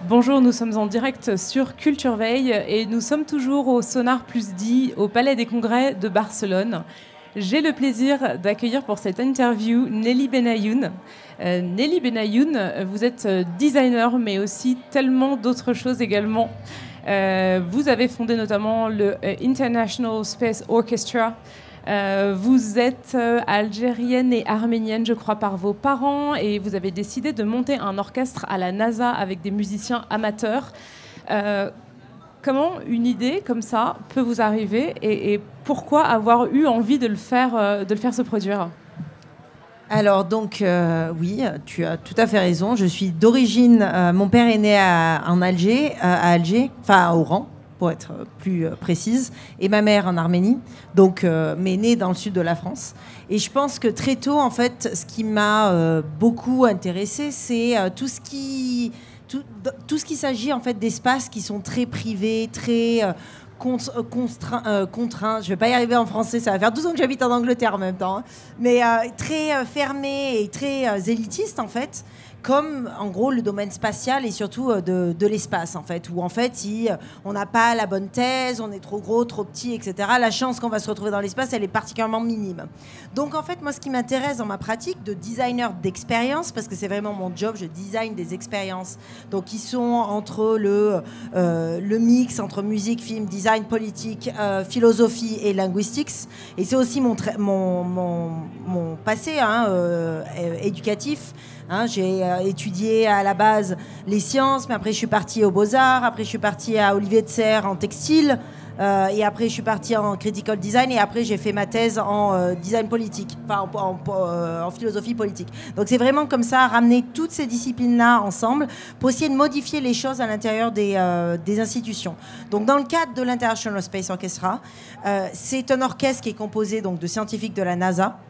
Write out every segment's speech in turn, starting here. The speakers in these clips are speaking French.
Bonjour, nous sommes en direct sur Culture Veille et nous sommes toujours au Sonar Plus 10 au Palais des Congrès de Barcelone. J'ai le plaisir d'accueillir pour cette interview Nelly Benayoun. Nelly Benayoun, vous êtes designer mais aussi tellement d'autres choses également. Vous avez fondé notamment le International Space Orchestra. Vous êtes algérienne et arménienne, je crois, par vos parents, et vous avez décidé de monter un orchestre à la NASA avec des musiciens amateurs. Comment une idée comme ça peut vous arriver et pourquoi avoir eu envie de le faire se produire ? Alors donc oui, tu as tout à fait raison. Je suis d'origine, mon père est né en Alger, à Alger, enfin à Oran, pour être plus précise, et ma mère en Arménie, donc mais née dans le sud de la France. Et je pense que très tôt, en fait, ce qui m'a beaucoup intéressée, c'est tout ce qui s'agit en fait d'espaces qui sont très privés, très contraints. Je vais pas y arriver en français, ça va faire 12 ans que j'habite en Angleterre en même temps, hein. Mais très fermés et très élitistes en fait. Comme en gros le domaine spatial et surtout de l'espace en fait, où en fait si on n'a pas la bonne thèse, on est trop gros, trop petit, etc., la chance qu'on va se retrouver dans l'espace, elle est particulièrement minime. Donc en fait moi ce qui m'intéresse dans ma pratique de designer d'expérience, parce que c'est vraiment mon job, je design des expériences, donc qui sont entre le mix entre musique, film, design, politique, philosophie et linguistics, et c'est aussi mon passé éducatif. Hein, j'ai étudié à la base les sciences, mais après je suis partie aux Beaux-Arts, après je suis partie à Olivier de Serres en textile, et après je suis partie en critical design, et après j'ai fait ma thèse en design politique, enfin en philosophie politique. Donc c'est vraiment comme ça, ramener toutes ces disciplines-là ensemble pour essayer de modifier les choses à l'intérieur des institutions. Donc dans le cadre de l'International Space Orchestra, c'est un orchestre qui est composé donc, de scientifiques de la NASA,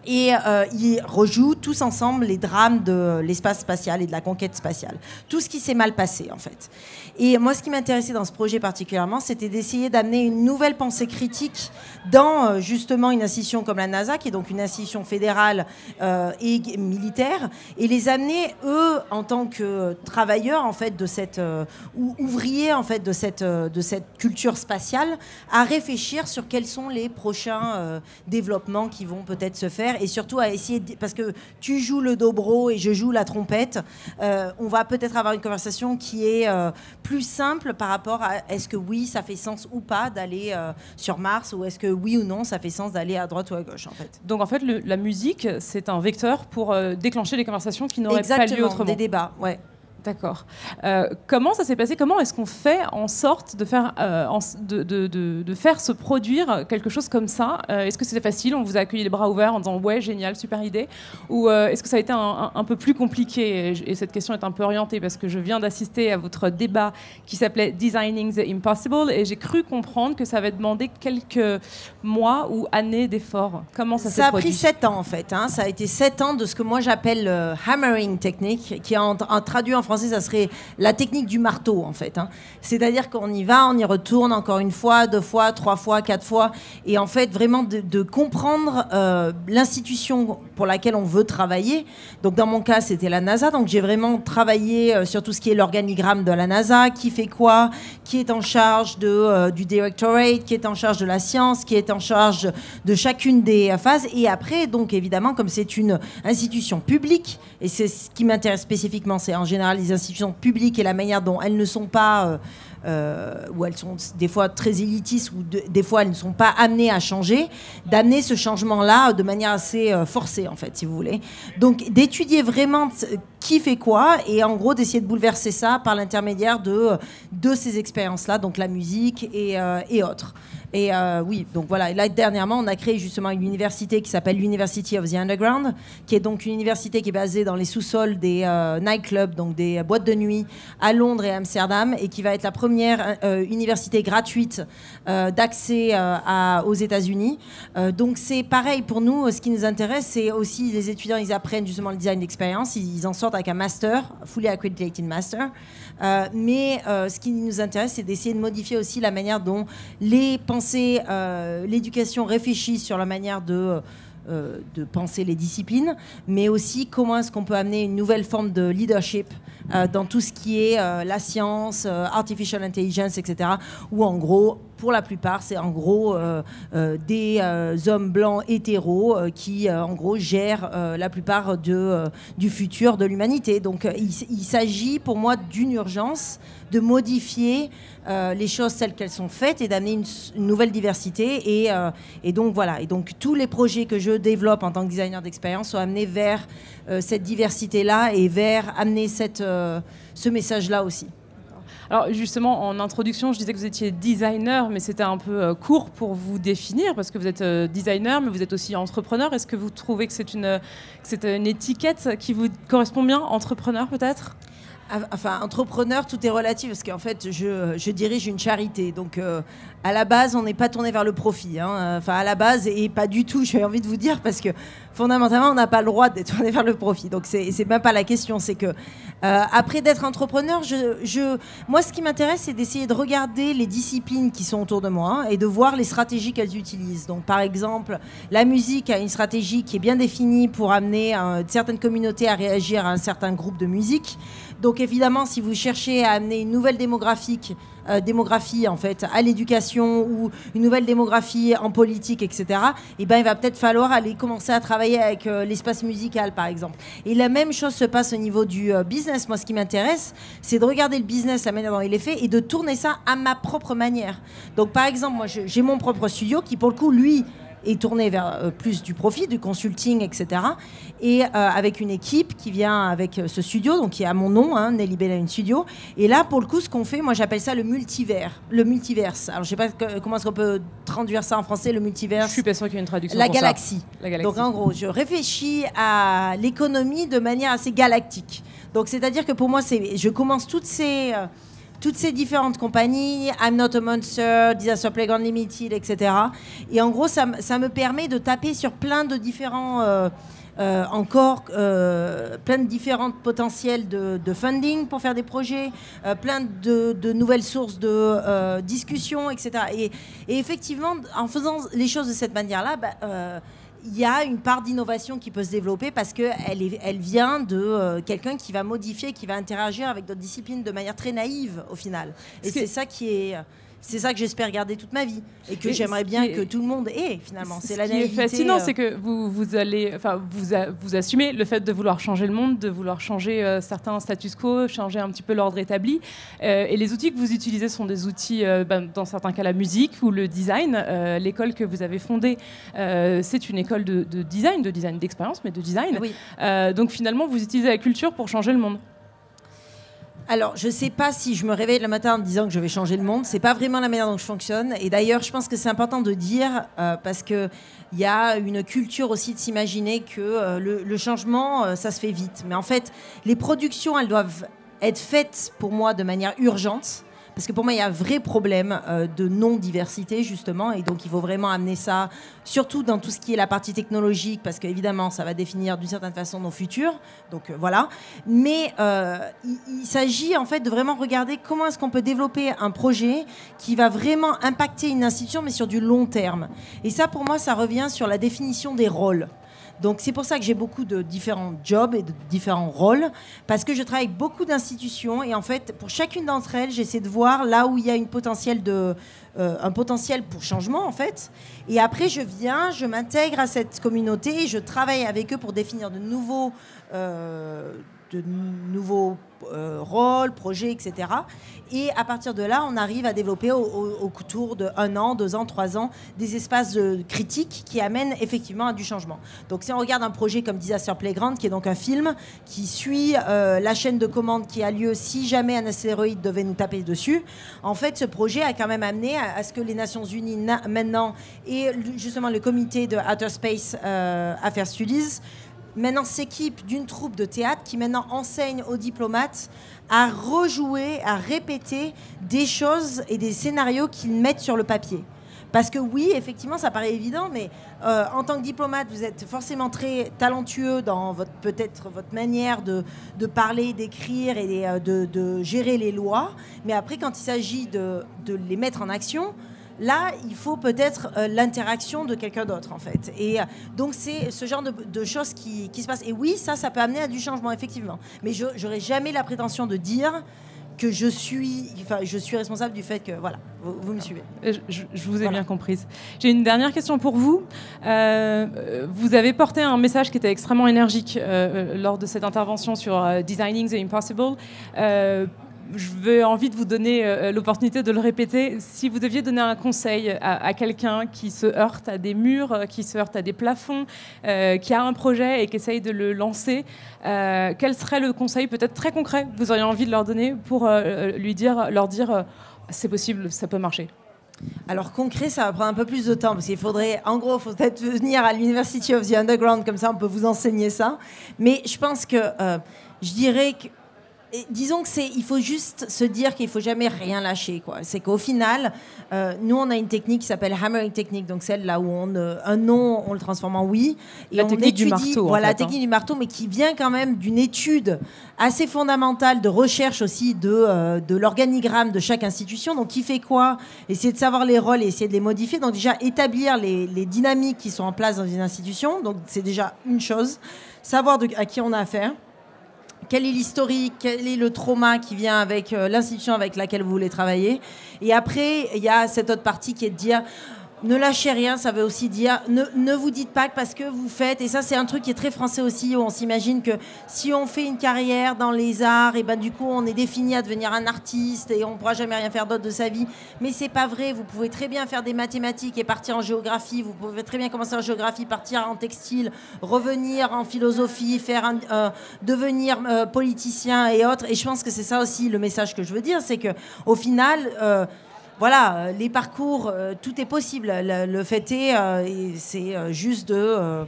et ils rejouent tous ensemble les drames de l'espace spatial et de la conquête spatiale. Tout ce qui s'est mal passé, en fait. Et moi, ce qui m'intéressait dans ce projet particulièrement, c'était d'essayer d'amener une nouvelle pensée critique dans, justement, une institution comme la NASA, qui est donc une institution fédérale et militaire, et les amener, eux, en tant que travailleurs, en fait, de cette... ou ouvriers, en fait, de cette culture spatiale, à réfléchir sur quels sont les prochains développements qui vont peut-être se faire, et surtout à essayer parce que tu joues le dobro et je joue la trompette, on va peut-être avoir une conversation qui est plus simple par rapport à est-ce que oui ça fait sens ou pas d'aller sur Mars, ou est-ce que oui ou non ça fait sens d'aller à droite ou à gauche en fait. Donc en fait la musique c'est un vecteur pour déclencher des conversations qui n'auraient pas lieu autrement. Des débats, ouais. D'accord. Comment ça s'est passé ? Comment est-ce qu'on fait en sorte de faire, de faire se produire quelque chose comme ça ? Est-ce que c'était facile ? On vous a accueilli les bras ouverts en disant « ouais, génial, super idée » ou est-ce que ça a été un peu plus compliqué ? Et cette question est un peu orientée parce que je viens d'assister à votre débat qui s'appelait « Designing the Impossible » et j'ai cru comprendre que ça avait demandé quelques mois ou années d'efforts. Comment ça s'est produit ? Ça a pris 7 ans en fait. Hein. Ça a été 7 ans de ce que moi j'appelle le hammering technique, qui en traduit en français, ça serait la technique du marteau, en fait. Hein. C'est-à-dire qu'on y va, on y retourne encore une fois, 2 fois, 3 fois, 4 fois, et en fait, vraiment de comprendre l'institution pour laquelle on veut travailler. Donc, dans mon cas, c'était la NASA. Donc, j'ai vraiment travaillé sur tout ce qui est l'organigramme de la NASA, qui fait quoi, qui est en charge du directorate, qui est en charge de la science, qui est en charge de chacune des phases. Et après, donc, évidemment, comme c'est une institution publique, et c'est ce qui m'intéresse spécifiquement, c'est en général les institutions publiques et la manière dont elles ne sont pas, où elles sont des fois très élitistes, ou des fois elles ne sont pas amenées à changer, d'amener ce changement-là de manière assez forcée, en fait, si vous voulez. Donc d'étudier vraiment qui fait quoi, et en gros d'essayer de bouleverser ça par l'intermédiaire de ces expériences-là, donc la musique et autres. Et oui, donc voilà. Et là, dernièrement, on a créé justement une université qui s'appelle l'University of the Underground, qui est donc une université qui est basée dans les sous-sols des nightclubs, donc des boîtes de nuit à Londres et à Amsterdam, et qui va être la première université gratuite d'accès aux États-Unis. Donc c'est pareil pour nous. Ce qui nous intéresse, c'est aussi les étudiants, ils apprennent justement le design d'expérience. Ils en sortent avec un master, fully accredited master. Mais ce qui nous intéresse, c'est d'essayer de modifier aussi la manière dont les pensées, l'éducation réfléchissent sur la manière de de penser les disciplines, mais aussi comment est-ce qu'on peut amener une nouvelle forme de leadership dans tout ce qui est la science, artificial intelligence, etc. Où en gros, pour la plupart, c'est en gros des hommes blancs hétéros qui en gros gèrent la plupart du futur de l'humanité. Donc il s'agit pour moi d'une urgence de modifier les choses telles qu'elles sont faites et d'amener une nouvelle diversité. Et donc voilà. Et donc tous les projets que je développe en tant que designer d'expérience sont amenés vers cette diversité-là et vers amener ce message-là aussi. Alors justement, en introduction, je disais que vous étiez designer, mais c'était un peu court pour vous définir, parce que vous êtes designer, mais vous êtes aussi entrepreneur. Est-ce que vous trouvez que c'est une étiquette qui vous correspond bien, entrepreneur peut-être ? Enfin, entrepreneur, tout est relatif parce qu'en fait, je dirige une charité. Donc, à la base, on n'est pas tourné vers le profit. Hein. Enfin, à la base, et pas du tout, j'ai envie de vous dire, parce que fondamentalement, on n'a pas le droit d'être tourné vers le profit. Donc, c'est même pas la question. C'est que, après d'être entrepreneur, moi, ce qui m'intéresse, c'est d'essayer de regarder les disciplines qui sont autour de moi et de voir les stratégies qu'elles utilisent. Donc, par exemple, la musique a une stratégie qui est bien définie pour amener certaines communautés à réagir à un certain groupe de musique. Donc évidemment, si vous cherchez à amener une nouvelle démographie en fait, à l'éducation ou une nouvelle démographie en politique, etc., eh ben, il va peut-être falloir aller commencer à travailler avec l'espace musical, par exemple. Et la même chose se passe au niveau du business. Moi, ce qui m'intéresse, c'est de regarder le business, la manière dont il est fait, et de tourner ça à ma propre manière. Donc par exemple, moi, j'ai mon propre studio qui, pour le coup, lui, est tourné vers plus du profit, du consulting, etc. Et avec une équipe qui vient avec ce studio, donc qui est à mon nom, hein, Nelly Benayoun Studio. Et là, pour le coup, ce qu'on fait, moi j'appelle ça le multiverse. Alors je sais pas comment est-ce qu'on peut traduire ça en français, le multiverse. Je suis pas sûre qu'il y ait une traduction la pour galaxie. Ça. La galaxie. Donc en gros, je réfléchis à l'économie de manière assez galactique. Donc c'est-à-dire que pour moi, je commence toutes ces différentes compagnies, I'm Not a Monster, Disaster Playground Limited, etc. Et en gros, ça me permet de taper sur plein de différents, plein de différents potentiels de funding pour faire des projets, plein de nouvelles sources de discussion, etc. Et effectivement, en faisant les choses de cette manière-là, il y a une part d'innovation qui peut se développer parce qu'elle vient de quelqu'un qui va modifier, qui va interagir avec d'autres disciplines de manière très naïve au final. Et c'est ça que j'espère garder toute ma vie et que j'aimerais bien que tout le monde ait finalement. C'est la naïveté. Ce qui est fascinant, c'est que vous assumez le fait de vouloir changer le monde, de vouloir changer certains status quo, changer un petit peu l'ordre établi. Et les outils que vous utilisez sont des outils, dans certains cas la musique ou le design. L'école que vous avez fondée, c'est une école de design d'expérience, mais de design. Oui. Donc finalement, vous utilisez la culture pour changer le monde. Alors, je ne sais pas si je me réveille le matin en me disant que je vais changer le monde. Ce n'est pas vraiment la manière dont je fonctionne. Et d'ailleurs, je pense que c'est important de dire, parce qu'il y a une culture aussi de s'imaginer que le changement, ça se fait vite. Mais en fait, les productions, elles doivent être faites pour moi de manière urgente. Parce que pour moi, il y a un vrai problème de non-diversité, justement. Et donc, il faut vraiment amener ça, surtout dans tout ce qui est la partie technologique, parce qu'évidemment, ça va définir d'une certaine façon nos futurs. Donc, voilà. Mais il s'agit, en fait, de vraiment regarder comment est-ce qu'on peut développer un projet qui va vraiment impacter une institution, mais sur du long terme. Et ça, pour moi, ça revient sur la définition des rôles. Donc c'est pour ça que j'ai beaucoup de différents jobs et de différents rôles, parce que je travaille avec beaucoup d'institutions et en fait, pour chacune d'entre elles, j'essaie de voir là où il y a un potentiel pour changement en fait. Et après, je m'intègre à cette communauté et je travaille avec eux pour définir de nouveaux rôles, projets, etc. Et à partir de là, on arrive à développer au cours de 1 an, 2 ans, 3 ans, des espaces critiques qui amènent effectivement à du changement. Donc si on regarde un projet comme Disaster Playground, qui est donc un film qui suit la chaîne de commande qui a lieu si jamais un astéroïde devait nous taper dessus, en fait, ce projet a quand même amené à ce que les Nations Unies maintenant et justement le comité de Outer Space Affairs Studies maintenant s'équipe d'une troupe de théâtre qui maintenant enseigne aux diplomates à rejouer, à répéter des choses et des scénarios qu'ils mettent sur le papier. Parce que oui, effectivement, ça paraît évident, mais en tant que diplomate, vous êtes forcément très talentueux dans peut-être votre manière de parler, d'écrire et de gérer les lois. Mais après, quand il s'agit de les mettre en action, Là, il faut peut-être l'interaction de quelqu'un d'autre, en fait. Et donc, c'est ce genre de choses qui se passent. Et oui, ça peut amener à du changement, effectivement. Mais je n'aurais jamais la prétention de dire que je suis responsable du fait que, voilà, vous me suivez. Je vous ai bien comprise. J'ai une dernière question pour vous. Vous avez porté un message qui était extrêmement énergique lors de cette intervention sur Designing the Impossible. J'ai envie de vous donner l'opportunité de le répéter. Si vous deviez donner un conseil à quelqu'un qui se heurte à des murs, qui se heurte à des plafonds, qui a un projet et qui essaye de le lancer, quel serait le conseil peut-être très concret que vous auriez envie de leur donner pour leur dire c'est possible, ça peut marcher? Alors concret, ça va prendre un peu plus de temps parce qu'il faudrait, en gros, il faut peut-être venir à l'University of the Underground, comme ça on peut vous enseigner ça. Mais je pense que je dirais que disons il faut juste se dire qu'il faut jamais rien lâcher, quoi. C'est qu'au final, nous on a une technique qui s'appelle hammering technique, donc celle là où un non on le transforme en oui. Et la technique du marteau. Voilà, la technique du marteau, mais qui vient quand même d'une étude assez fondamentale de recherche aussi de l'organigramme de chaque institution. Donc qui fait quoi? Essayer de savoir les rôles et essayer de les modifier. Donc déjà établir les dynamiques qui sont en place dans une institution. Donc c'est déjà une chose. Savoir à qui on a affaire. Quel est l'historique, quel est le trauma qui vient avec l'institution avec laquelle vous voulez travailler. Et après, il y a cette autre partie qui est de dire ne lâchez rien, ça veut aussi dire ne vous dites pas que parce que vous faites, et ça c'est un truc qui est très français aussi, où on s'imagine que si on fait une carrière dans les arts, et ben du coup on est défini à devenir un artiste et on ne pourra jamais rien faire d'autre de sa vie. Mais c'est pas vrai, vous pouvez très bien faire des mathématiques et partir en géographie, vous pouvez très bien commencer en géographie, partir en textile, revenir en philosophie, devenir politicien et autres. Et je pense que c'est ça aussi le message que je veux dire, c'est que au final voilà, les parcours, tout est possible. Le fait est, c'est juste de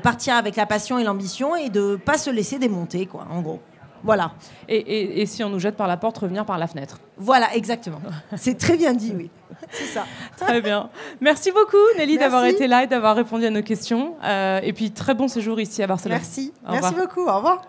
partir avec la passion et l'ambition et de pas se laisser démonter, quoi, en gros. Voilà. Et si on nous jette par la porte, revenir par la fenêtre. Voilà, exactement. C'est très bien dit, oui. C'est ça. Très bien. Merci beaucoup, Nelly, d'avoir été là et d'avoir répondu à nos questions. Et puis, très bon séjour ici à Barcelone. Merci. Merci beaucoup. Au revoir.